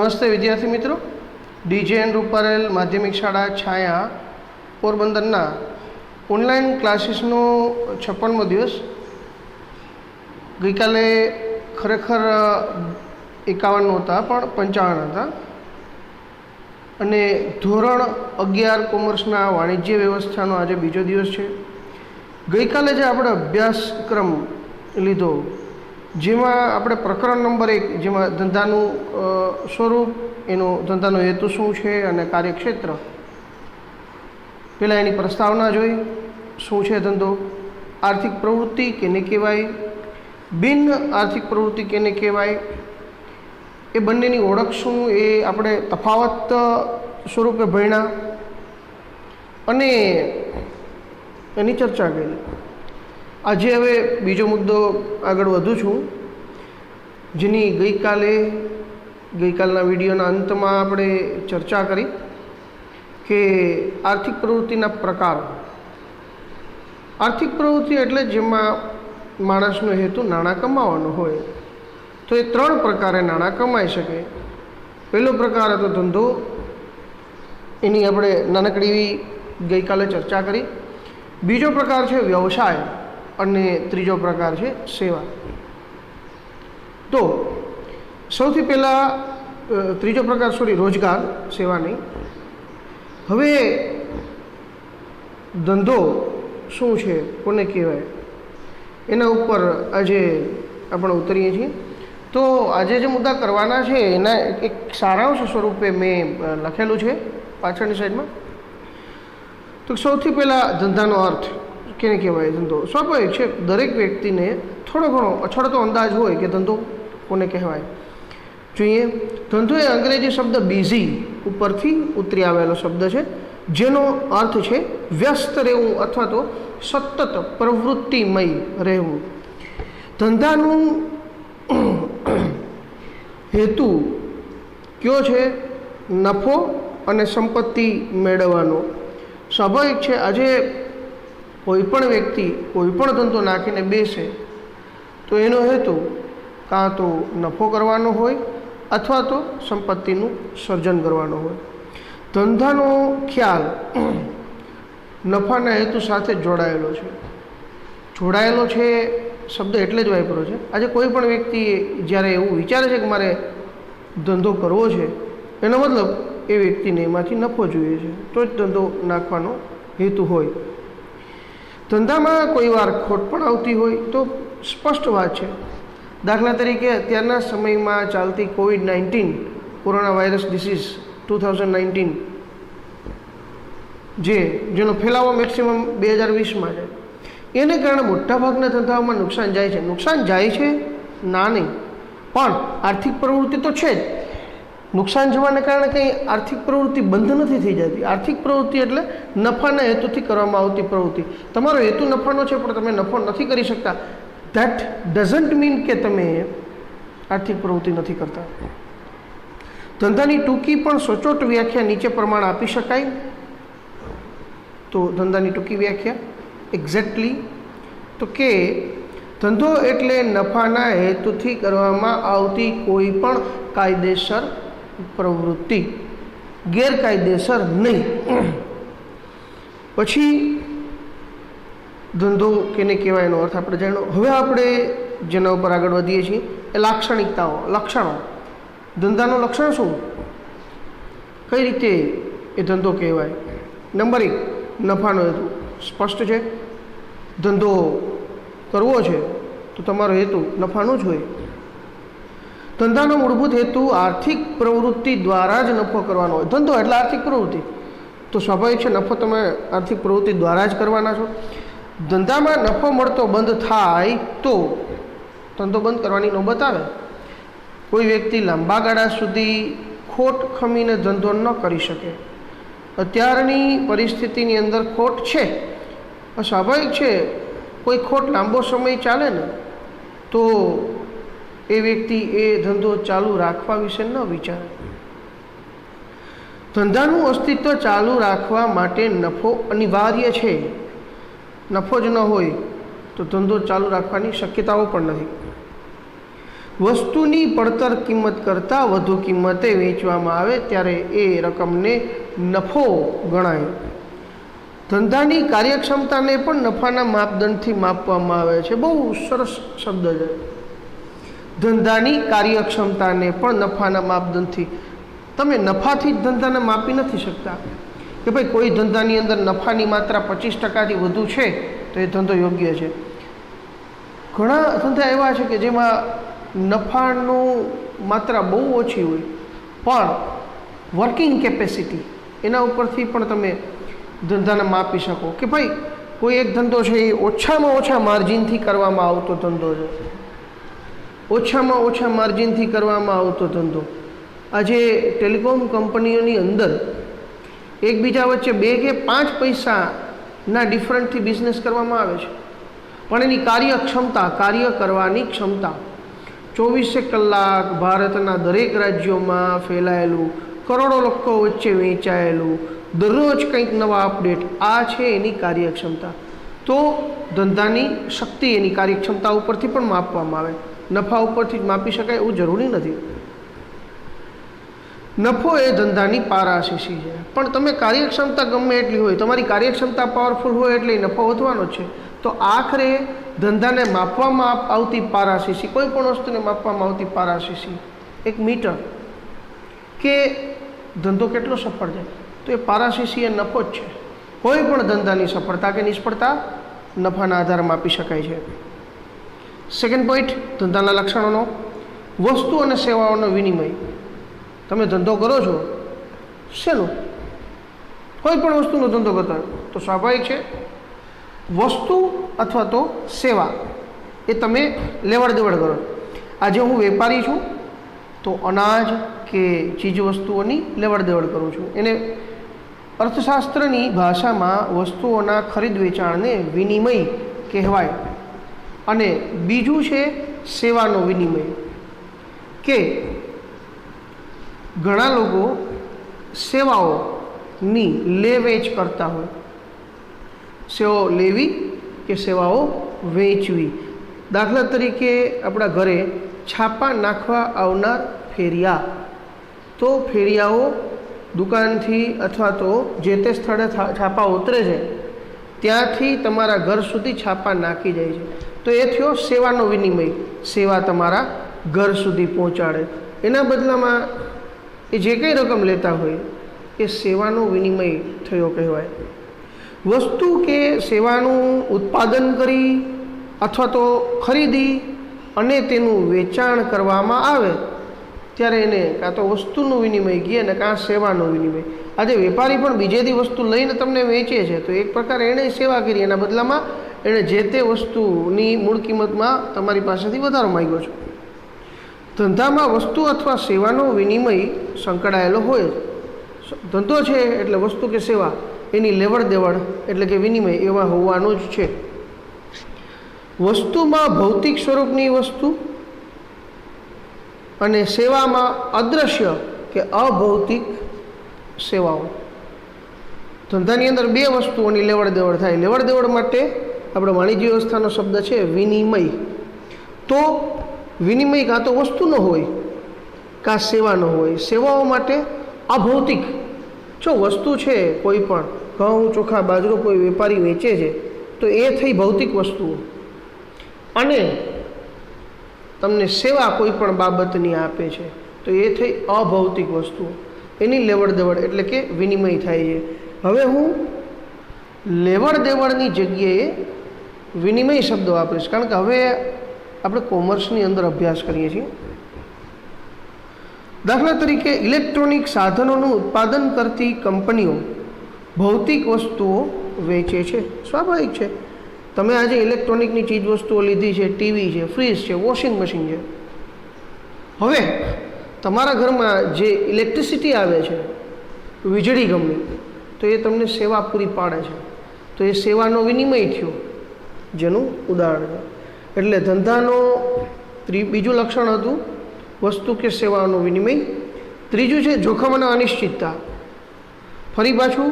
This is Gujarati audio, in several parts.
નમસ્તે વિદ્યાર્થી મિત્રો, ડીજેએન રૂપારેલ માધ્યમિક શાળા છાયા પોરબંદરના ઓનલાઈન ક્લાસીસનો 56મો દિવસ. ગઈકાલે ખરેખર 51 હતા પણ 55 હતા અને ધોરણ 11 કોમર્સના વાણિજ્ય વ્યવસ્થાનો આજે બીજો દિવસ છે. ગઈકાલે જે આપણે અભ્યાસક્રમ લીધો જેમાં આપણે પ્રકરણ નંબર 1 જેમાં ધંધાનું સ્વરૂપ, એનો ધંધાનો હેતુ શું છે અને કાર્યક્ષેત્ર, પહેલાં એની પ્રસ્તાવના જોઈ, શું છે ધંધો, આર્થિક પ્રવૃત્તિ કેને કહેવાય, બિન આર્થિક પ્રવૃત્તિ કેને કહેવાય, એ બંનેની ઓળખ શું, એ આપણે તફાવત સ્વરૂપે ભણ્યા અને એની ચર્ચા કરી. આજે હવે બીજો મુદ્દો આગળ વધું છું, જેની ગઈકાલના વિડીયોના અંતમાં આપણે ચર્ચા કરી કે આર્થિક પ્રવૃત્તિના પ્રકારો. આર્થિક પ્રવૃત્તિ એટલે જેમાં માણસનો હેતુ નાણાં કમાવાનો હોય, તો એ 3 પ્રકારે નાણાં કમાઈ શકે. પહેલો પ્રકાર હતો ધંધો, એની આપણે નાનકડી એવી ગઈકાલે ચર્ચા કરી. બીજો પ્રકાર છે વ્યવસાય અને ત્રીજો પ્રકાર છે સેવા. તો સૌથી પહેલાં ત્રીજો પ્રકાર, રોજગાર, સેવા નહીં. હવે ધંધો શું છે, કોને કહેવાય, એના ઉપર આજે આપણે ઉતરીએ છીએ. તો આજે જે મુદ્દા કરવાના છે એના એક સારાંશ સ્વરૂપે મેં લખેલું છે પાછળની સાઈડમાં. તો સૌથી પહેલાં ધંધાનો અર્થ કેને કહેવાય. ધંધો સ્વાભાવિક છે, દરેક વ્યક્તિને થોડો ઘણો અછડતો અંદાજ હોય કે ધંધો કોને કહેવાય. જોઈએ, ધંધો એ અંગ્રેજી શબ્દ બિઝી ઉપરથી ઉતરી આવેલો શબ્દ છે, જેનો અર્થ છે વ્યસ્ત રહેવું અથવા તો સતત પ્રવૃત્તિમય રહેવું. ધંધાનું હેતુ કયો છે? નફો અને સંપત્તિ મેળવવાનો. સ્વાભાવિક છે, આજે કોઈ પણ વ્યક્તિ કોઈ પણ ધંધો નાખીને બેસે તો એનો હેતુ કાં તો નફો કરવાનો હોય અથવા તો સંપત્તિનું સર્જન કરવાનો હોય. ધંધાનો ખ્યાલ નફાના હેતુ સાથે જોડાયેલો છે. જોડાયેલો છે શબ્દ એટલે જ વાપર્યો છે. આજે કોઈ પણ વ્યક્તિ જ્યારે એવું વિચારે છે કે મારે ધંધો કરવો છે, એનો મતલબ એ વ્યક્તિને એમાંથી નફો જોઈએ છે, તો જ ધંધો નાખવાનો હેતુ હોય. ધંધામાં કોઈ વાર ખોટ પણ આવતી હોય તો સ્પષ્ટ વાત છે. દાખલા તરીકે અત્યારના સમયમાં ચાલતી COVID-19 કોરોના વાયરસ ડિસીઝ 2019 જેનો ફેલાવો મેક્સિમમ 2020માં છે, એને કારણે મોટાભાગના ધંધાઓમાં નુકસાન જાય છે. નુકસાન જાય છે ના નહીં, પણ આર્થિક પ્રવૃત્તિ તો છે જ. નુકસાન જવાને કારણે કંઈ આર્થિક પ્રવૃત્તિ બંધ નથી થઈ જતી. આર્થિક પ્રવૃત્તિ એટલે નફાના હેતુથી કરવામાં આવતી પ્રવૃત્તિ. તમારો હેતુ નફાનો છે પણ તમે નફો નથી કરી શકતા, ધેટ ડઝન્ટ મીન કે તમે આર્થિક પ્રવૃત્તિ નથી કરતા. ધંધાની ટૂંકી પણ સચોટ વ્યાખ્યા નીચે પ્રમાણે આપી શકાય. તો ધંધાની ટૂંકી વ્યાખ્યા એક્ઝેક્ટલી તો કે ધંધો એટલે નફાના હેતુથી કરવામાં આવતી કોઈ પણ કાયદેસર પ્રવૃત્તિ, ગેરકાયદેસર નહીં. પછી ધંધો કેને કહેવાય એનો અર્થ આપણે જાણ્યો. હવે આપણે જેના ઉપર આગળ વધીએ છીએ એ લાક્ષણિકતાઓ, લક્ષણો. ધંધાનું લક્ષણ શું, કઈ રીતે એ ધંધો કહેવાય. નંબર 1, નફાનો હેતુ સ્પષ્ટ છે. ધંધો કરવો છે તો તમારો હેતુ નફાનો જ હોય. ધંધાનો મૂળભૂત હેતુ આર્થિક પ્રવૃત્તિ દ્વારા જ નફો કરવાનો હોય. ધંધો એટલે આર્થિક પ્રવૃત્તિ, તો સ્વાભાવિક છે નફો તમે આર્થિક પ્રવૃત્તિ દ્વારા જ કરવાના છો. ધંધામાં નફો મળતો બંધ થાય તો ધંધો બંધ કરવાની નોબત આવે. કોઈ વ્યક્તિ લાંબા ગાળા સુધી ખોટ ખમીને ધંધો ન કરી શકે. અત્યારની પરિસ્થિતિની અંદર ખોટ છે, સ્વાભાવિક છે. કોઈ ખોટ લાંબો સમય ચાલે ને તો એ વ્યક્તિ એ ધંધો ચાલુ રાખવા વિશે ન વિચારે. ધંધાનું અસ્તિત્વ ચાલુ રાખવા માટે નફો અનિવાર્ય છે. નફો જ ન હોય તો ધંધો ચાલુ રાખવાની શક્યતાઓ પણ નથી. વસ્તુની પડતર કિંમત કરતાં વધુ કિંમતે વેચવામાં આવે ત્યારે એ રકમને નફો ગણાય. ધંધાની કાર્યક્ષમતાને પણ નફાના માપદંડથી માપવામાં આવે છે. બહુ સરસ શબ્દ છે. ધંધાની કાર્યક્ષમતાને પણ નફાના માપદંડથી. તમે નફાથી જ ધંધાને માપી નથી શકતા કે ભાઈ કોઈ ધંધાની અંદર નફાની માત્રા 25%થી વધુ છે તો એ ધંધો યોગ્ય છે. ઘણા ધંધા એવા છે કે જેમાં નફાનું માત્રા બહુ ઓછી હોય પણ વર્કિંગ કેપેસિટી એના ઉપરથી પણ તમે ધંધાને માપી શકો કે ભાઈ કોઈ એક ધંધો છે એ ઓછામાં ઓછા માર્જિનથી કરવામાં આવતો ધંધો છે. ઓછામાં ઓછા માર્જિનથી કરવામાં આવતો ધંધો. આજે ટેલિકોમ કંપનીઓની અંદર એકબીજા વચ્ચે 2 કે 5 પૈસાના ડિફરન્ટથી બિઝનેસ કરવામાં આવે છે પણ એની કાર્યક્ષમતા, કાર્ય કરવાની ક્ષમતા 24 કલાક ભારતના દરેક રાજ્યોમાં ફેલાયેલું, કરોડો લોકો વચ્ચે વેચાયેલું, દરરોજ કંઈક નવા અપડેટ, આ છે એની કાર્યક્ષમતા. તો ધંધાની શક્તિ એની કાર્યક્ષમતા ઉપરથી પણ માપવામાં આવે. નફા ઉપરથી જ માપી શકાય એવું જરૂરી નથી. નફો એ ધંધાની પારાશીશી છે પણ તમે કાર્યક્ષમતા ગમે એટલી હોય, તમારી કાર્યક્ષમતા પાવરફુલ હોય એટલે નફો વધવાનો જ છે. તો આખરે ધંધાને માપવામાં આવતી પારાશીશી, કોઈ પણ વસ્તુને માપવામાં આવતી પારાશીશી, એક મીટર કે ધંધો કેટલો સફળ છે તો એ પારાશીશી એ નફો જ છે. કોઈ પણ ધંધાની સફળતા કે નિષ્ફળતા નફાના આધારે માપી શકાય છે. સેકન્ડ પોઈન્ટ, ધંધાના લક્ષણોનો. વસ્તુ અને સેવાઓનો વિનિમય. તમે ધંધો કરો છો શેનો? કોઈ પણ વસ્તુનો ધંધો કરતા હોય તો સ્વાભાવિક છે વસ્તુ અથવા તો સેવા એ તમે લેવડ દેવડ કરો. આજે હું વેપારી છું તો અનાજ કે ચીજ વસ્તુઓની લેવડ દેવડ કરું છું. એને અર્થશાસ્ત્રની ભાષામાં વસ્તુઓના ખરીદ વેચાણને વિનિમય કહેવાય. અને બીજું છે સેવાનો વિનિમય, કે ઘણા લોકો સેવાઓની લે વેચ કરતા હોય. સેવાઓ લેવી કે સેવાઓ વેચવી. દાખલા તરીકે આપણા ઘરે છાપા નાખવા આવનાર ફેરિયા, તો ફેરિયાઓ દુકાનથી અથવા તો જે તે સ્થળે છાપા ઉતરે છે ત્યાંથી તમારા ઘર સુધી છાપા નાખી જાય છે. તો એ થયો સેવાનો વિનિમય. સેવા તમારા ઘર સુધી પહોંચાડે. એના બદલામાં એ જે કંઈ રકમ લેતા હોય એ સેવાનો વિનિમય થયો કહેવાય. વસ્તુ કે સેવાનું ઉત્પાદન કરી અથવા તો ખરીદી અને તેનું વેચાણ કરવામાં આવે ત્યારે એને કાં તો વસ્તુનું વિનિમય કહીએ અને કાં સેવાનો વિનિમય. આજે વેપારી પણ બીજેથી વસ્તુ લઈને તમને વેચે છે તો એક પ્રકારે એણે સેવા કરી, એના બદલામાં એણે જે તે વસ્તુની મૂળ કિંમતમાં તમારી પાસેથી વધારો માંગ્યો છે. ધંધામાં વસ્તુ અથવા સેવાનો વિનિમય સંકળાયેલો હોય. ધંધો છે એટલે વસ્તુ કે સેવા એની લેવડ દેવડ એટલે કે વિનિમય એવા હોવાનું જ છે. વસ્તુમાં ભૌતિક સ્વરૂપની વસ્તુ અને સેવામાં અદૃશ્ય કે અભૌતિક સેવાઓ. ધંધાની અંદર 2 વસ્તુઓની લેવડ દેવડ થાય. લેવડ દેવડ માટે આપણે વાણિજ્ય વ્યવસ્થાનો શબ્દ છે વિનિમય. તો વિનિમય કાં તો વસ્તુનો હોય કાં સેવાનો હોય. સેવાઓ માટે અભૌતિક. જો વસ્તુ છે કોઈ પણ ઘઉં, ચોખા, બાજરો કોઈ વેપારી વેચે છે તો એ થઈ ભૌતિક વસ્તુઓ, અને તમને સેવા કોઈ પણ બાબતની આપે છે તો એ થઈ અભૌતિક વસ્તુઓ. એની લેવડ દેવડ એટલે કે વિનિમય થાય છે. હવે હું લેવડ દેવડની જગ્યાએ વિનિમય શબ્દ વાપરીશ કારણ કે હવે આપણે કોમર્સની અંદર અભ્યાસ કરીએ છીએ. દાખલા તરીકે ઇલેક્ટ્રોનિક સાધનોનું ઉત્પાદન કરતી કંપનીઓ ભૌતિક વસ્તુઓ વેચે છે. સ્વાભાવિક છે. તમે આજે ઇલેક્ટ્રોનિકની ચીજ વસ્તુઓ લીધી છે, ટીવી છે, ફ્રીજ છે, વોશિંગ મશીન છે. હવે તમારા ઘરમાં જે ઇલેક્ટ્રિસિટી આવે છે, વીજળી ગમે તો એ તમને સેવા પૂરી પાડે છે. તો એ સેવાનો વિનિમય થયો જેનું ઉદાહરણ છે. એટલે ધંધાનો બીજું લક્ષણ હતું વસ્તુ કે સેવાનો વિનિમય. ત્રીજું છે જોખમ અને અનિશ્ચિતતા. ફરી પાછું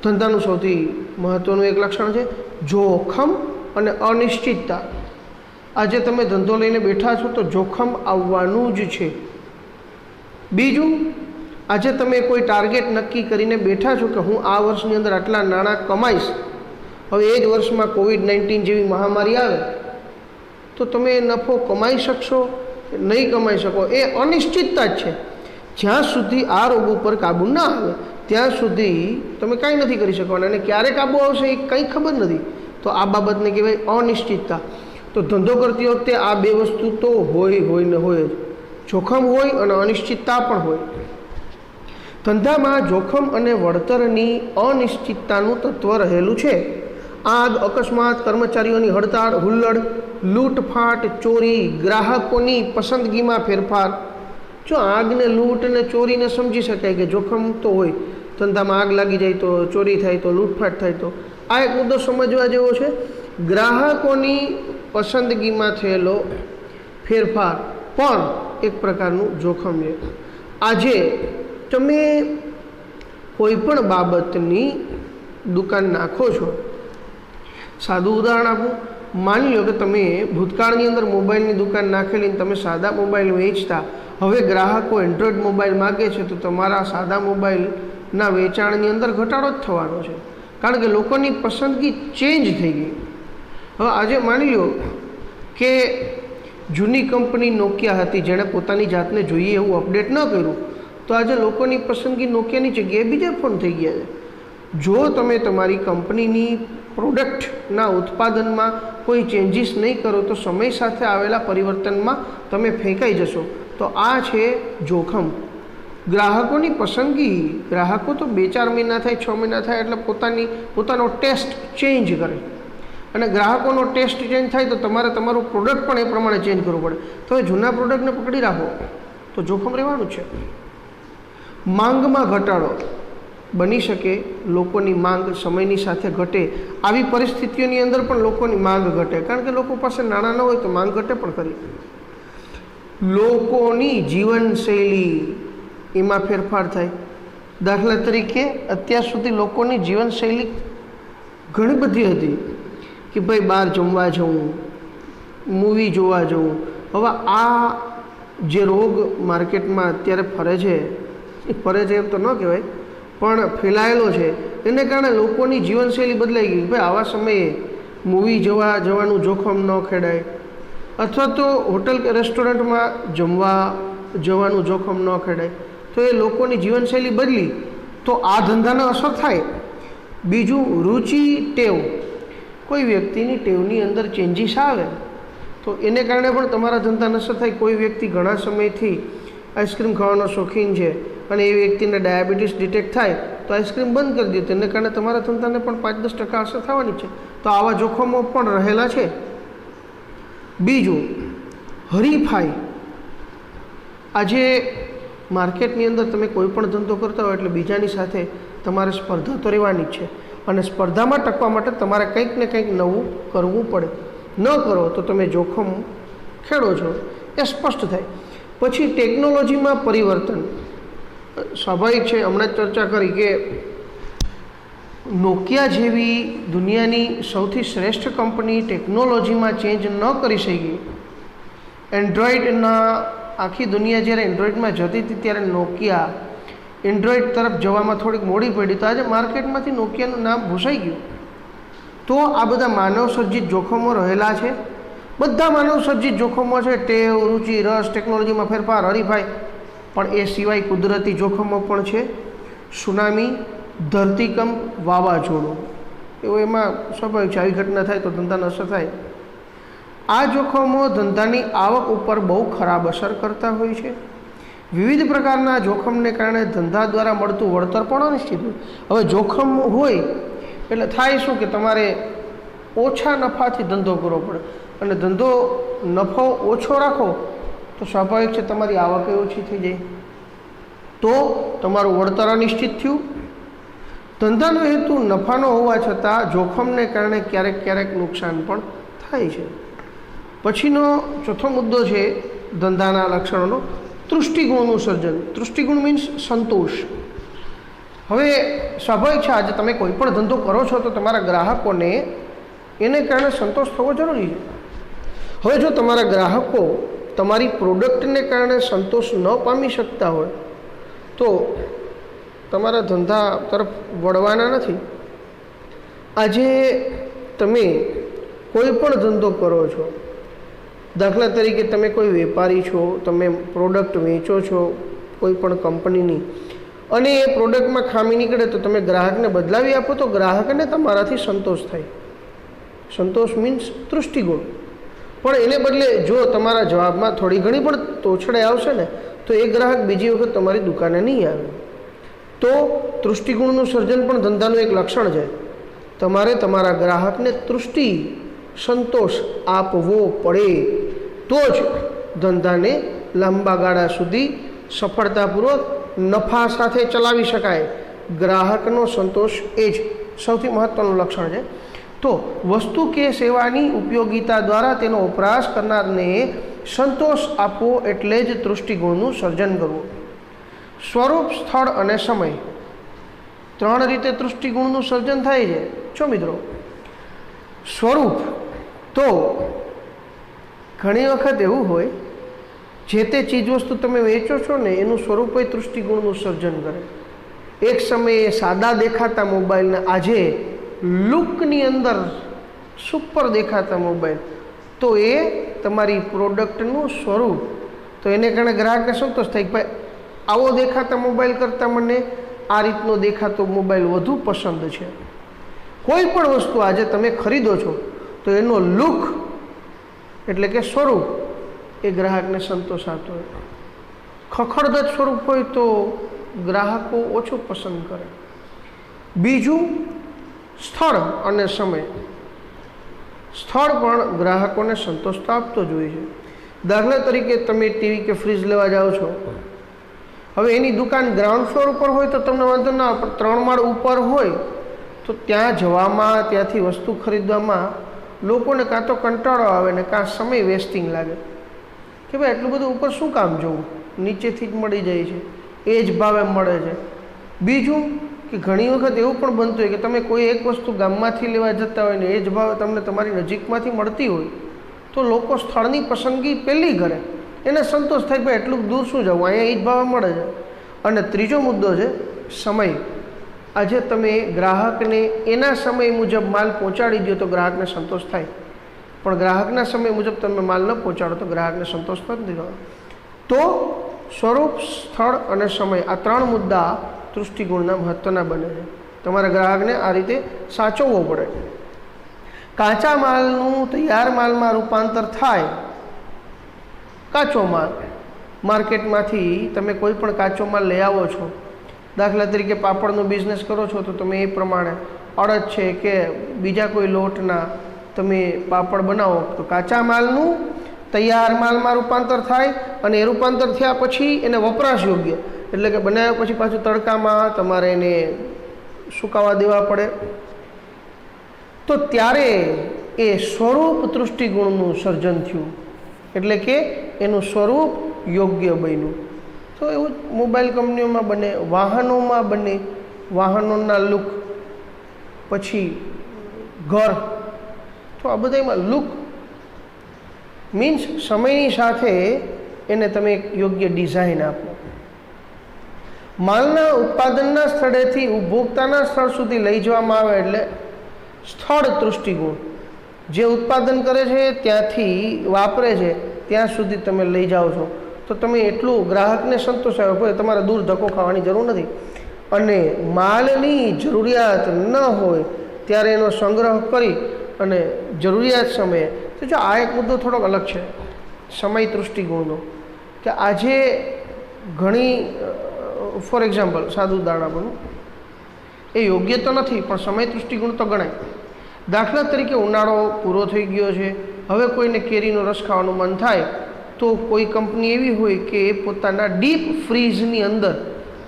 ધંધાનું સૌથી મહત્ત્વનું એક લક્ષણ છે જોખમ અને અનિશ્ચિતતા. આજે તમે ધંધો લઈને બેઠા છો તો જોખમ આવવાનું જ છે. બીજું, આજે તમે કોઈ ટાર્ગેટ નક્કી કરીને બેઠા છો કે હું આ વર્ષની અંદર આટલા નાણાં કમાઈશ. હવે એ જ વર્ષમાં COVID-19 જેવી મહામારી આવે તો તમે નફો કમાઈ શકશો કે નહીં કમાઈ શકો, એ અનિશ્ચિતતા જ છે. જ્યાં સુધી આ રોગ ઉપર કાબૂ ના આવે ત્યાં સુધી તમે કાંઈ નથી કરી શકવાના, અને ક્યારે કાબૂ આવશે એ કંઈ ખબર નથી. તો આ બાબતને કહેવાય અનિશ્ચિતતા. તો ધંધો કરતી વખતે આ બે વસ્તુ તો હોય ને હોય જ. જોખમ હોય અને અનિશ્ચિતતા પણ હોય. ધંધામાં જોખમ અને વળતરની અનિશ્ચિતતાનું તત્વ રહેલું છે. આગ, અકસ્માત, કર્મચારીઓની હડતાળ, હુલ્લડ, લૂંટફાટ, ચોરી, ગ્રાહકોની પસંદગીમાં ફેરફાર. જો આગને, લૂંટ અને ચોરીને સમજી શકાય કે જોખમ તો હોય. ધંધામાં આગ લાગી જાય તો, ચોરી થાય તો, લૂંટફાટ થાય તો, આ એક મુદ્દો સમજવા જેવો છે. ગ્રાહકોની પસંદગીમાં થયેલો ફેરફાર પણ એક પ્રકારનું જોખમ છે. આજે તમે કોઈ પણ બાબતની દુકાન નાખો છો. સાદું ઉદાહરણ આપું, માની લો કે તમે ભૂતકાળની અંદર મોબાઈલની દુકાન નાખેલી, તમે સાદા મોબાઈલ વેચતા, હવે ગ્રાહકો એન્ડ્રોઈડ મોબાઈલ માગે છે તો તમારા સાદા મોબાઈલના વેચાણની અંદર ઘટાડો જ થવાનો છે, કારણ કે લોકોની પસંદગી ચેન્જ થઈ ગઈ. હવે આજે માની લો કે જૂની કંપની નોકિયા હતી, જેણે પોતાની જાતને જોઈએ એવું અપડેટ ન કર્યું, તો આજે લોકોની પસંદગી નોકિયાની જગ્યાએ બીજા ફોન થઈ ગયા છે. જો તમે તમારી કંપનીની પ્રોડક્ટના ઉત્પાદનમાં કોઈ ચેન્જીસ નહીં કરો તો સમય સાથે આવેલા પરિવર્તનમાં તમે ફેંકાઈ જશો. તો આ છે જોખમ. ગ્રાહકોની પસંદગી, ગ્રાહકો તો 2-4 મહિના થાય, 6 મહિના થાય એટલે પોતાનો ટેસ્ટ ચેન્જ કરે, અને ગ્રાહકોનો ટેસ્ટ ચેન્જ થાય તો તમારે તમારું પ્રોડક્ટ પણ એ પ્રમાણે ચેન્જ કરવું પડે. તો જૂના પ્રોડક્ટને પકડી રાખો તો જોખમ રહેવાનું છે. માંગમાં ઘટાડો બની શકે, લોકોની માંગ સમયની સાથે ઘટે. આવી પરિસ્થિતિઓની અંદર પણ લોકોની માંગ ઘટે, કારણ કે લોકો પાસે નાણાં ન હોય તો માંગ ઘટે પણ ખરી. લોકોની જીવનશૈલી, એમાં ફેરફાર થાય. દાખલા તરીકે અત્યાર સુધી લોકોની જીવનશૈલી ઘણી બધી હતી કે ભાઈ બહાર જમવા જવું, મૂવી જોવા જવું. હવે આ જે રોગ માર્કેટમાં અત્યારે ફરે છે એમ તો ન કહેવાય, પણ ફેલાયેલો છે, એને કારણે લોકોની જીવનશૈલી બદલાઈ ગઈ. ભાઈ આવા સમયે મૂવી જવાનું જોખમ ન ખેડાય, અથવા તો હોટલ કે રેસ્ટોરન્ટમાં જમવા જવાનું જોખમ ન ખેડાય. તો એ લોકોની જીવનશૈલી બદલી તો આ ધંધાને અસર થાય. બીજું, રુચિ, ટેવ. કોઈ વ્યક્તિની ટેવની અંદર ચેન્જીસ આવે તો એને કારણે પણ તમારા ધંધાને અસર થાય. કોઈ વ્યક્તિ ઘણા સમયથી આઈસ્ક્રીમ ખાવાનો શોખીન છે અને એ વ્યક્તિને ડાયાબિટીસ ડિટેક્ટ થાય તો આઈસ્ક્રીમ બંધ કરી દે, તેને કારણે તમારા ધંધાને પણ 5-10% અસર થવાની છે. તો આવા જોખમો પણ રહેલા છે. બીજું, હરીફાઈ. આજે માર્કેટની અંદર તમે કોઈ પણ ધંધો કરતા હોય એટલે બીજાની સાથે તમારે સ્પર્ધા તો રહેવાની જ છે, અને સ્પર્ધામાં ટકવા માટે તમારે કંઈક ને કંઈક નવું કરવું પડે. ન કરો તો તમે જોખમ ખેડો છો, એ સ્પષ્ટ થાય. પછી ટેકનોલોજીમાં પરિવર્તન. સ્વાભાવિક છે, હમણાં જ ચર્ચા કરી કે નોકિયા જેવી દુનિયાની સૌથી શ્રેષ્ઠ કંપની ટેકનોલોજીમાં ચેન્જ ન કરી શકી. એન્ડ્રોઈડના આખી દુનિયા જ્યારે એન્ડ્રોઈડમાં જતી હતી ત્યારે નોકિયા એન્ડ્રોઈડ તરફ જવામાં થોડીક મોડી પડી, તો આજે માર્કેટમાંથી નોકિયાનું નામ ભૂસાઈ ગયું. તો આ બધા માનવસર્જિત જોખમો રહેલા છે. બધા માનવસર્જિત જોખમો છે, ટેવ, રુચિ, રસ, ટેકનોલોજીમાં ફેરફાર, હરીફાઈ. પણ એ સિવાય કુદરતી જોખમો પણ છે. સુનામી, ધરતીકંપ, વાવાઝોડું, એવું એમાં સ્વાભાવિક છે, આવી ઘટના થાય તો ધંધાને અસર થાય. આ જોખમો ધંધાની આવક ઉપર બહુ ખરાબ અસર કરતા હોય છે. વિવિધ પ્રકારના જોખમને કારણે ધંધા દ્વારા મળતું વળતર પણ અનિશ્ચિત હોય. હવે જોખમ હોય એટલે થાય શું કે તમારે ઓછા નફાથી ધંધો કરવો પડે, અને નફો ઓછો રાખો તો સ્વાભાવિક છે તમારી આવક ઓછી થઈ જાય, તો તમારું વળતર અનિશ્ચિત થયું. ધંધાનો હેતુ નફાનો હોવા છતાં જોખમને કારણે ક્યારેક નુકસાન પણ થાય છે. પછીનો ચોથો મુદ્દો છે ધંધાના લક્ષણોનો, તૃષ્ટિગુણનું સર્જન. તૃષ્ટિગુણ મીન્સ સંતોષ. હવે સ્વાભાવિક છે, આજે તમે કોઈ પણ ધંધો કરો છો તો તમારા ગ્રાહકોને એને કારણે સંતોષ થવો જરૂરી છે. હવે જો તમારા ગ્રાહકો તમારી પ્રોડક્ટને કારણે સંતોષ ન પામી શકતા હોય તો તમારા ધંધા તરફ વળવાના નથી. આજે તમે કોઈ પણ ધંધો કરો છો, દાખલા તરીકે તમે કોઈ વેપારી છો, તમે પ્રોડક્ટ વેચો છો કોઈ પણ કંપનીની, અને એ પ્રોડક્ટમાં ખામી નીકળે તો તમે ગ્રાહકને બદલાવી આપો તો ગ્રાહકને તમારાથી સંતોષ થાય. સંતોષ મીન્સ તૃષ્ટિગુણ. પણ એને બદલે જો તમારા જવાબમાં થોડી ઘણી પણ તોછડાઈ આવશે ને તો એ ગ્રાહક બીજી વખત તમારી દુકાને નહીં આવે. તો તૃષ્ટિગુણનું સર્જન પણ ધંધાનું એક લક્ષણ છે. તમારે તમારા ગ્રાહકને તૃષ્ટિ સંતોષ આપવો પડે તો જ ધંધાને લાંબા ગાળા સુધી સફળતાપૂર્વક નફા સાથે ચલાવી શકાય. ગ્રાહકનો સંતોષ એ જ સૌથી મહત્ત્વનું લક્ષણ છે. તો વસ્તુ કે સેવાની ઉપયોગિતા દ્વારા તેનો વપરાશ કરનારને સંતોષ આપવો એટલે જ તૃષ્ટિગુણનું સર્જન કરવું. સ્વરૂપ, સ્થળ અને સમય, 3 રીતે તૃષ્ટિગુણનું સર્જન થાય છે. જો મિત્રો, સ્વરૂપ તો ઘણી વખત એવું હોય જે તે ચીજવસ્તુ તમે વેચો છો ને એનું સ્વરૂપ એ તૃષ્ટિગુણનું સર્જન કરે. એક સમયે સાદા દેખાતા મોબાઈલને આજે લુકની અંદર સુપર દેખાતા મોબાઈલ, તો એ તમારી પ્રોડક્ટનું સ્વરૂપ. તો એને કારણે ગ્રાહકને સંતોષ થાય કે ભાઈ આવો દેખાતા મોબાઈલ કરતાં મને આ રીતનો દેખાતો મોબાઈલ વધુ પસંદ છે. કોઈ પણ વસ્તુ આજે તમે ખરીદો છો તો એનો લુક એટલે કે સ્વરૂપ એ ગ્રાહકને સંતોષ આપતો હોય. ખખડધજ સ્વરૂપ હોય તો ગ્રાહકો ઓછું પસંદ કરે. બીજું, સ્થળ અને સમય. સ્થળ પણ ગ્રાહકોને સંતોષ તો આપતો જ હોય છે. દાખલા તરીકે તમે ટીવી કે ફ્રીજ લેવા જાઓ છો, હવે એની દુકાન ગ્રાઉન્ડ ફ્લોર ઉપર હોય તો તમને વાંધો ના આવે, પણ 3 માળ ઉપર હોય તો ત્યાં જવામાં, ત્યાંથી વસ્તુ ખરીદવામાં લોકોને કાં તો કંટાળો આવે ને કાં સમય વેસ્ટિંગ લાગે કે ભાઈ એટલું બધું ઉપર શું કામ જવું, નીચેથી જ મળી જાય છે, એ જ ભાવે મળે છે. બીજું કે ઘણી વખત એવું પણ બનતું હોય કે તમે કોઈ એક વસ્તુ ગામમાંથી લેવા જતા હોય ને એ જ ભાવે તમને તમારી નજીકમાંથી મળતી હોય તો લોકો સ્થળની પસંદગી પહેલી કરે, એને સંતોષ થાય ભાઈ એટલું દૂર શું જવું, અહીંયા એ જ ભાવે મળે છે. અને ત્રીજો મુદ્દો છે સમય. આજે તમે ગ્રાહકને એના સમય મુજબ માલ પહોંચાડી દો તો ગ્રાહકને સંતોષ થાય, પણ ગ્રાહકના સમય મુજબ તમે માલ ન પહોંચાડો તો ગ્રાહકને સંતોષ નથી થતો. તો સ્વરૂપ, સ્થળ અને સમય, આ 3 મુદ્દા તૃષ્ટિગુણના મહત્ત્વના બને છે. તમારા ગ્રાહકને આ રીતે સાચવવો પડે. કાચા માલનું તૈયાર માલમાં રૂપાંતર થાય. કાચો માલ માર્કેટમાંથી તમે કોઈ પણ કાચો માલ લઈ આવો છો, દાખલા તરીકે પાપડનો બિઝનેસ કરો છો તો તમે એ પ્રમાણે અડદ છે કે બીજા કોઈ લોટના તમે પાપડ બનાવો તો કાચા માલનું તૈયાર માલમાં રૂપાંતર થાય, અને એ રૂપાંતર થયા પછી એને વપરાશ યોગ્ય એટલે કે બનાવ્યા પછી પાછું તડકામાં તમારે એને સુકાવા દેવા પડે, તો ત્યારે એ સ્વરૂપ તૃષ્ટિગુણનું સર્જન થયું, એટલે કે એનું સ્વરૂપ યોગ્ય બન્યું. તો એવું મોબાઈલ કંપનીઓમાં બને, વાહનોમાં બને, વાહનોના લુક, પછી ઘર, તો આ બધામાં લુક મીન્સ સમયની સાથે એને તમે એક યોગ્ય ડિઝાઇન આપો. માલના ઉત્પાદનના સ્થળેથી ઉપભોક્તાના સ્થળ સુધી લઈ જવામાં આવે એટલે સ્થળ તૃષ્ટિગુણ. જે ઉત્પાદન કરે છે ત્યાંથી વાપરે છે ત્યાં સુધી તમે લઈ જાઓ છો તો તમે એટલું ગ્રાહકને સંતોષ આવે, તમારે દૂર ધક્કો ખાવાની જરૂર નથી. અને માલની જરૂરિયાત ન હોય ત્યારે એનો સંગ્રહ કરી અને જરૂરિયાત સમયે, તો જો આ એક મુદ્દો થોડોક અલગ છે સમય તૃષ્ટિગુણનો, કે આજે ઘણી ફોર એક્ઝામ્પલ સાદું ઉદાહરણ આપું, એ યોગ્ય તો નથી પણ સમય તૃષ્ટિગુણ તો ગણાય. દાખલા તરીકે ઉનાળો પૂરો થઈ ગયો છે, હવે કોઈને કેરીનો રસ ખાવાનું મન થાય તો કોઈ કંપની એવી હોય કે એ પોતાના ડીપ ફ્રીઝની અંદર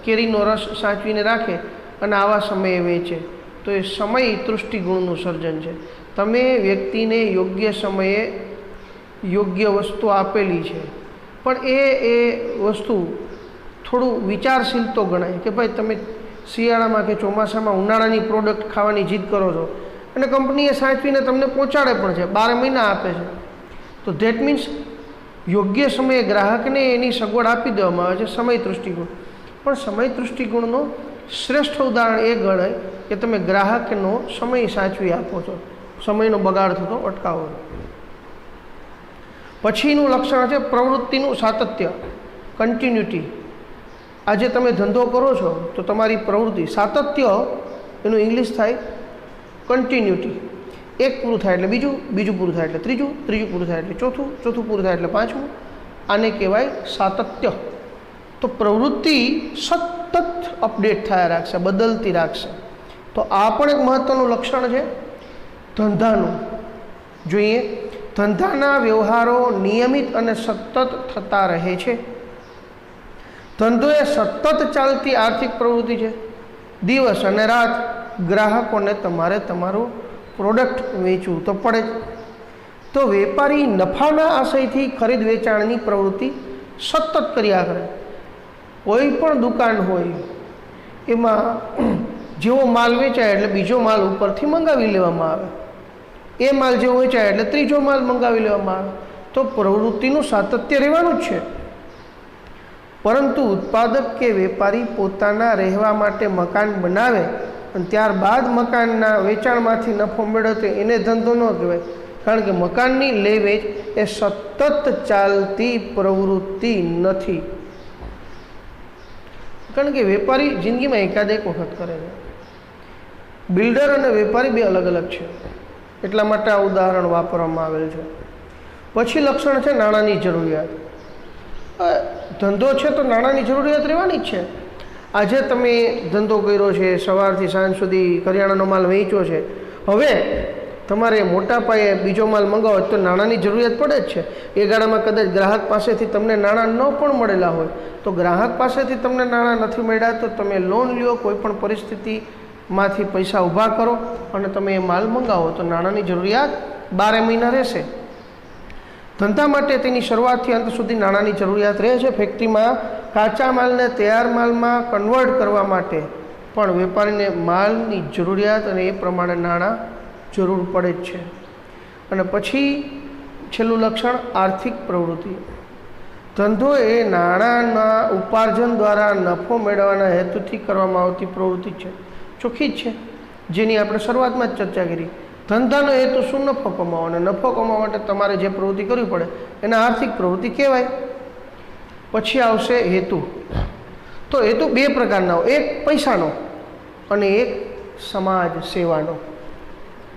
કેરીનો રસ સાચવીને રાખે અને આવા સમયે વેચે, તો એ સમય તૃષ્ટિગુણનું સર્જન છે. તમે વ્યક્તિને યોગ્ય સમયે યોગ્ય વસ્તુ આપેલી છે, પણ એ વસ્તુ થોડું વિચારશીલ તો ગણાય કે ભાઈ તમે શિયાળામાં કે ચોમાસામાં ઉનાળાની પ્રોડક્ટ ખાવાની જીદ કરો છો અને કંપનીએ સાચવીને તમને પહોંચાડે પણ છે, 12 મહિના આપે છે, તો ધેટ મીન્સ યોગ્ય સમયે ગ્રાહકને એની સગવડ આપી દેવામાં આવે છે, સમય દૃષ્ટિકોણ. પણ સમય દૃષ્ટિકોણનો શ્રેષ્ઠ ઉદાહરણ એ ગણાય કે તમે ગ્રાહકનો સમય સાચવી આપો છો, સમયનો બગાડ થતો અટકાવો. પછીનું લક્ષણ છે પ્રવૃત્તિનું સાતત્ય, કન્ટિન્યુટી. આજે તમે ધંધો કરો છો તો તમારી પ્રવૃત્તિ સાતત્ય, એનું ઇંગ્લિશ થાય કન્ટિન્યુટી. એક પૂરું થાય એટલે બીજું, બીજું પૂરું થાય એટલે ત્રીજું, ત્રીજું પૂરું થાય એટલે ચોથું, ચોથું પૂરું થાય એટલે પાંચમું. આને કહેવાય સાતત્ય. તો પ્રવૃત્તિ સતત અપડેટ થયા રાખશે, બદલતી રાખશે. તો આ પણ એક મહત્ત્વનું લક્ષણ છે ધંધાનું. જોઈએ, ધંધાના વ્યવહારો નિયમિત અને સતત થતા રહે છે. ધંધો એ સતત ચાલતી આર્થિક પ્રવૃત્તિ છે. દિવસ અને રાત ગ્રાહકોને તમારે તમારું પ્રોડક્ટ વેચવું તો પડે જ. તો વેપારી નફાના આશયથી ખરીદ વેચાણની પ્રવૃત્તિ સતત કર્યા કરે. કોઈ પણ દુકાન હોય એમાં જેવો માલ વેચાય એટલે બીજો માલ ઉપરથી મંગાવી લેવામાં આવે, એ માલ જેવો વેચાય એટલે ત્રીજો માલ મંગાવી લેવામાં આવે. તો પ્રવૃત્તિનું સાતત્ય રહેવાનું જ છે. પરંતુ ઉત્પાદક કે વેપારી પોતાના રહેવા માટે મકાન બનાવે અને ત્યારબાદ મકાનના વેચાણમાંથી નફો મેળવે એને ધંધો ન કહેવાય. કારણ કે મકાનની લે વેચ એ સતત ચાલતી પ્રવૃત્તિ નથી. કારણ કે વેપારી જિંદગીમાં એકાદ એક વખત કરે છે. બિલ્ડર અને વેપારી બે અલગ અલગ છે, એટલા માટે આ ઉદાહરણ વાપરવામાં આવેલ છે. પછી લક્ષણ છે નાણાંની જરૂરિયાત. ધંધો છે તો નાણાંની જરૂરિયાત રહેવાની જ છે. આજે તમે ધંધો કર્યો છે, સવારથી સાંજ સુધી કરિયાણાનો માલ વેચ્યો છે, હવે તમારે મોટા પાયે બીજો માલ મંગાવો તો નાણાંની જરૂરિયાત પડે જ છે. એ ગાળામાં કદાચ ગ્રાહક પાસેથી તમને નાણાં ન પણ મળેલા હોય તો ગ્રાહક પાસેથી તમને નાણાં નથી મળ્યા તો તમે લોન લ્યો, કોઈ પણ પરિસ્થિતિમાંથી પૈસા ઊભા કરો અને તમે એ માલ મંગાવો તો નાણાંની જરૂરિયાત 12 મહિના રહેશે. ધંધા માટે તેની શરૂઆતથી અંત સુધી નાણાંની જરૂરિયાત રહે છે. ફેક્ટરીમાં કાચા માલને તૈયાર માલમાં કન્વર્ટ કરવા માટે પણ વેપારીને માલની જરૂરિયાત અને એ પ્રમાણે નાણાં જરૂર પડે જ છે. અને પછી છેલ્લું લક્ષણ આર્થિક પ્રવૃત્તિ. ધંધો એ નાણાંના ઉપાર્જન દ્વારા નફો મેળવવાના હેતુથી કરવામાં આવતી પ્રવૃત્તિ છે, ચોખ્ખી જ છે, જેની આપણે શરૂઆતમાં જ ચર્ચા કરી. ધંધાનો હેતુ શું? નફો કમાવો, અને નફો કમાવા માટે તમારે જે પ્રવૃત્તિ કરવી પડે એને આર્થિક પ્રવૃત્તિ કહેવાય. પછી આવશે હેતુ. તો હેતુ બે પ્રકારના હોય, એક પૈસાનો અને એક સમાજ સેવાનો.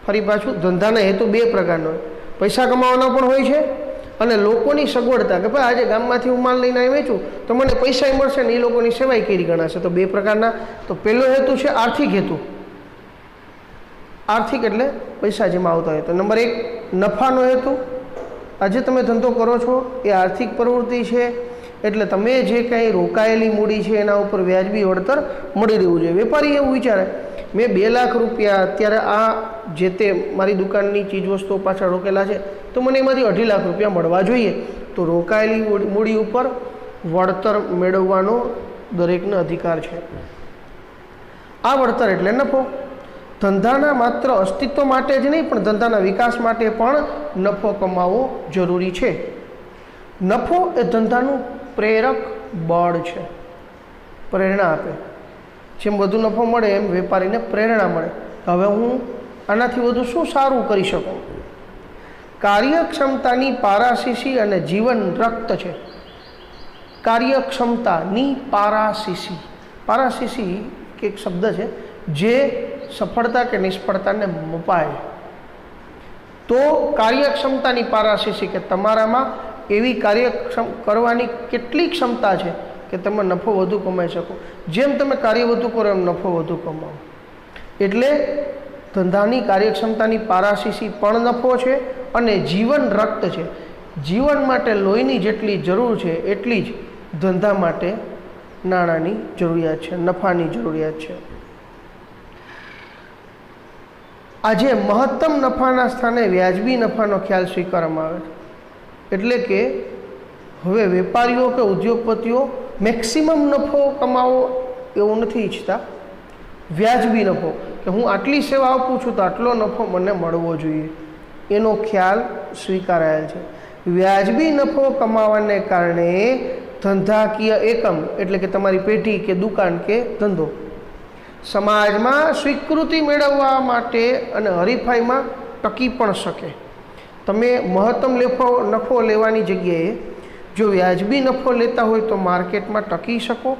ફરી પાછું, ધંધાના હેતુ બે પ્રકારનો હોય, પૈસા કમાવાનો પણ હોય છે અને લોકોની સગવડતા, કે ભાઈ આજે ગામમાંથી હું માલ લઈને આવી વેચું તો મને પૈસા મળશે ને એ લોકોની સેવાય કરી ગણાશે. તો બે પ્રકારના. તો પહેલો હેતુ છે આર્થિક હેતુ. આર્થિક એટલે પૈસા જેમાં આવતા હોય. તો નંબર 1 નફાનો હેતુ. આજે તમે ધંધો કરો છો એ આર્થિક પ્રવૃત્તિ છે, એટલે તમે જે કંઈ રોકાયેલી મૂડી છે એના ઉપર વ્યાજબી વળતર મળી રહેવું જોઈએ. વેપારી એવું વિચારે, મેં 2 લાખ રૂપિયા અત્યારે આ જે તે મારી દુકાનની ચીજવસ્તુઓ પાછળ રોકેલા છે તો મને એમાંથી 2.5 લાખ રૂપિયા મળવા જોઈએ. તો રોકાયેલી મૂડી ઉપર વળતર મેળવવાનો દરેકનો અધિકાર છે. આ વળતર એટલે નફો. ધંધાના માત્ર અસ્તિત્વ માટે જ નહીં પણ ધંધાના વિકાસ માટે પણ નફો કમાવવો જરૂરી છે. નફો એ ધંધાનું પ્રેરક બળ છે, પ્રેરણા આપે. જેમ વધુ નફો મળે એમ વેપારીને પ્રેરણા મળે. હવે હું આનાથી વધુ શું સારું કરી શકું. કાર્યક્ષમતાની પારાશીસી અને જીવન રક્ત છે. કાર્યક્ષમતાની પારાશીસી. પારાશીસી કે એક શબ્દ છે જે સફળતા કે નિષ્ફળતાને મપાય. તો કાર્યક્ષમતાની પારાશીસી કે તમારામાં એવી કાર્યક્ષમ કરવાની કેટલી ક્ષમતા છે કે તમે નફો વધુ કમાઈ શકો. જેમ તમે કાર્ય વધુ કરો એમ નફો વધુ કમાવો. એટલે ધંધાની કાર્યક્ષમતાની પારાશીસી પણ નફો છે અને જીવન રક્ત છે. જીવન માટે લોહીની જેટલી જરૂર છે એટલી જ ધંધા માટે નાણાંની જરૂરિયાત છે, નફાની જરૂરિયાત છે. આજે મહત્તમ નફાના સ્થાને વ્યાજબી નફાનો ખ્યાલ સ્વીકારવામાં આવે છે. એટલે કે હવે વેપારીઓ કે ઉદ્યોગપતિઓ મેક્સિમમ નફો કમાવો એવું નથી ઈચ્છતા. વ્યાજબી નફો, કે હું આટલી સેવા આપું છું તો આટલો નફો મને મળવો જોઈએ, એનો ખ્યાલ સ્વીકારાયેલ છે. વ્યાજબી નફો કમાવાને કારણે ધંધાકીય એકમ એટલે કે તમારી પેઢી કે દુકાન કે ધંધો સમાજમાં સ્વીકૃતિ મેળવવા માટે અને હરીફાઈમાં ટકી પણ શકે. તમે મહત્તમ નફો લેવાની જગ્યાએ જો વ્યાજબી નફો લેતા હોય તો માર્કેટમાં ટકી શકો,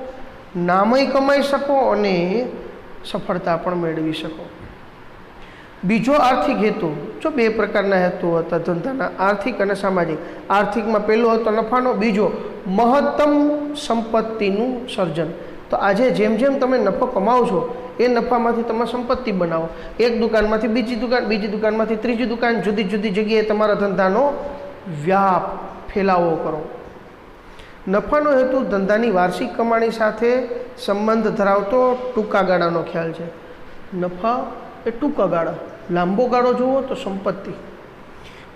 નામય કમાઈ શકો અને સફળતા પણ મેળવી શકો. બીજો આર્થિક હેતુ, જો બે પ્રકારના હેતુઓ હતા ધંધાના, આર્થિક અને સામાજિક. આર્થિકમાં પહેલો હતો નફાનો, બીજો મહત્તમ સંપત્તિનું સર્જન. તો આજે જેમ જેમ તમે નફો કમાવો છો એ નફામાંથી તમે સંપત્તિ બનાવો. એક દુકાનમાંથી બીજી દુકાન, બીજી દુકાનમાંથી ત્રીજી દુકાન, જુદી જુદી જગ્યાએ તમારા ધંધાનો વ્યાપ ફેલાવો કરો. નફાનો હેતુ ધંધાની વાર્ષિક કમાણી સાથે સંબંધ ધરાવતો ટૂંકા ગાળાનો ખ્યાલ છે. નફા એ ટૂંકા ગાળા, લાંબો ગાળો જુઓ તો સંપત્તિ.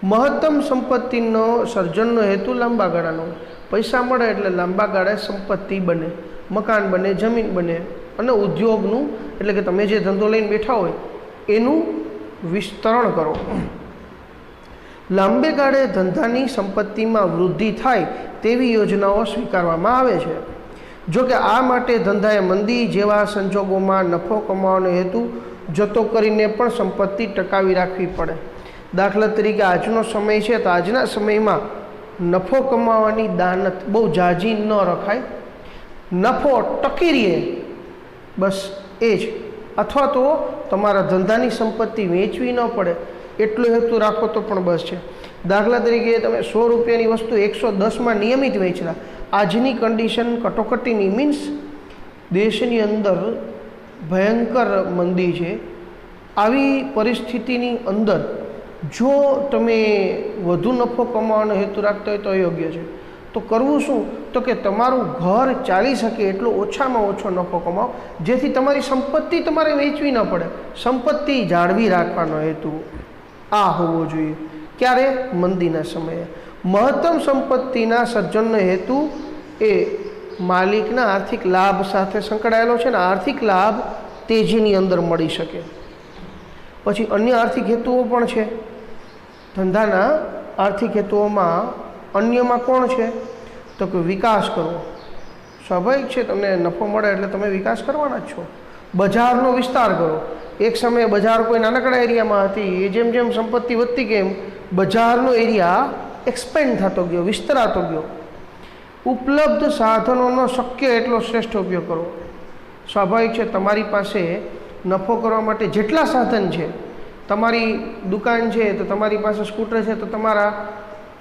મહત્તમ સંપત્તિનો સર્જનનો હેતુ લાંબા ગાળાનો. પૈસા મળે એટલે લાંબા ગાળે સંપત્તિ બને, મકાન બને, જમીન બને અને ઉદ્યોગનું એટલે કે તમે જે ધંધો લઈને બેઠા હોય એનું વિસ્તરણ કરો. લાંબે ગાળે ધંધાની સંપત્તિમાં વૃદ્ધિ થાય તેવી યોજનાઓ સ્વીકારવામાં આવે છે. જો કે આ માટે ધંધાએ મંદી જેવા સંજોગોમાં નફો કમાવાનો હેતુ જતો કરીને પણ સંપત્તિ ટકાવી રાખવી પડે. દાખલા તરીકે આજનો સમય છે તો આજના સમયમાં નફો કમાવાની દાનત બહુ ઝાઝી ન રખાય, નફો ટકી રહે બસ એ જ, અથવા તો તમારા ધંધાની સંપત્તિ વેચવી ન પડે એટલો હેતુ રાખો તો પણ બસ છે. દાખલા તરીકે તમે 100 રૂપિયાની વસ્તુ 110માં નિયમિત વેચલા. આજની કન્ડિશન કટોકટીની મીન્સ દેશની અંદર ભયંકર મંદી છે. આવી પરિસ્થિતિની અંદર જો તમે વધુ નફો કમાવાનો હેતુ રાખતા હોય તો અયોગ્ય છે. તો કરવું શું? તો કે તમારું ઘર ચાલી શકે એટલો ઓછામાં ઓછો નફો કમાવો, જેથી તમારી સંપત્તિ તમારે વેચવી ન પડે. સંપત્તિ જાળવી રાખવાનો હેતુ આ હોવો જોઈએ. ક્યારે? મંદીના સમયે. મહત્તમ સંપત્તિના સર્જનનો હેતુ એ માલિકના આર્થિક લાભ સાથે સંકળાયેલો છે ને આર્થિક લાભ તેજીની અંદર મળી શકે. પછી અન્ય આર્થિક હેતુઓ પણ છે ધંધાના. આર્થિક હેતુઓમાં અન્યમાં કોણ છે? તો કે વિકાસ કરવો. સ્વાભાવિક છે, તમને નફો મળે એટલે તમે વિકાસ કરવાના જ છો. બજારનો વિસ્તાર કરો. એક સમયે બજાર કોઈ નાનકડા એરિયામાં હતી, એ જેમ જેમ સંપત્તિ વધતી ગઈ એમ બજારનો એરિયા એક્સપેન્ડ થતો ગયો, વિસ્તરાતો ગયો. ઉપલબ્ધ સાધનોનો શક્ય એટલો શ્રેષ્ઠ ઉપયોગ કરવો. સ્વાભાવિક છે, તમારી પાસે નફો કરવા માટે જેટલા સાધન છે, તમારી દુકાન છે તો તમારી પાસે સ્કૂટર છે તો તમારા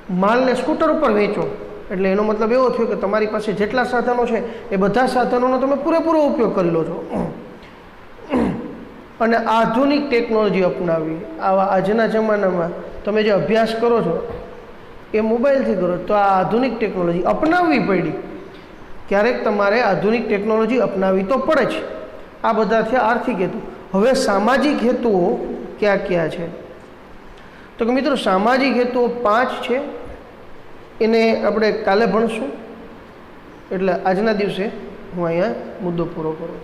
માલને સ્કૂટર ઉપર વેચો. એટલે એનો મતલબ એવો થયો કે તમારી પાસે જેટલા સાધનો છે એ બધા સાધનોનો તમે પૂરેપૂરો ઉપયોગ કરી લો છો. અને આધુનિક ટેકનોલોજી અપનાવી. આવા આજના જમાનામાં તમે જે અભ્યાસ કરો છો એ મોબાઈલથી કરો, તો આ આધુનિક ટેકનોલોજી અપનાવવી પડી. ક્યારેક તમારે આધુનિક ટેકનોલોજી અપનાવવી તો પડે જ. આ બધા થયા આર્થિક હેતુ. હવે સામાજિક હેતુઓ ક્યાં ક્યાં છે? તો કે મિત્રો સામાજિક હેતુઓ 5 છે. એને આપણે કાલે ભણશું. એટલે આજના દિવસે હું અહીંયા મુદ્દો પૂરો કરું.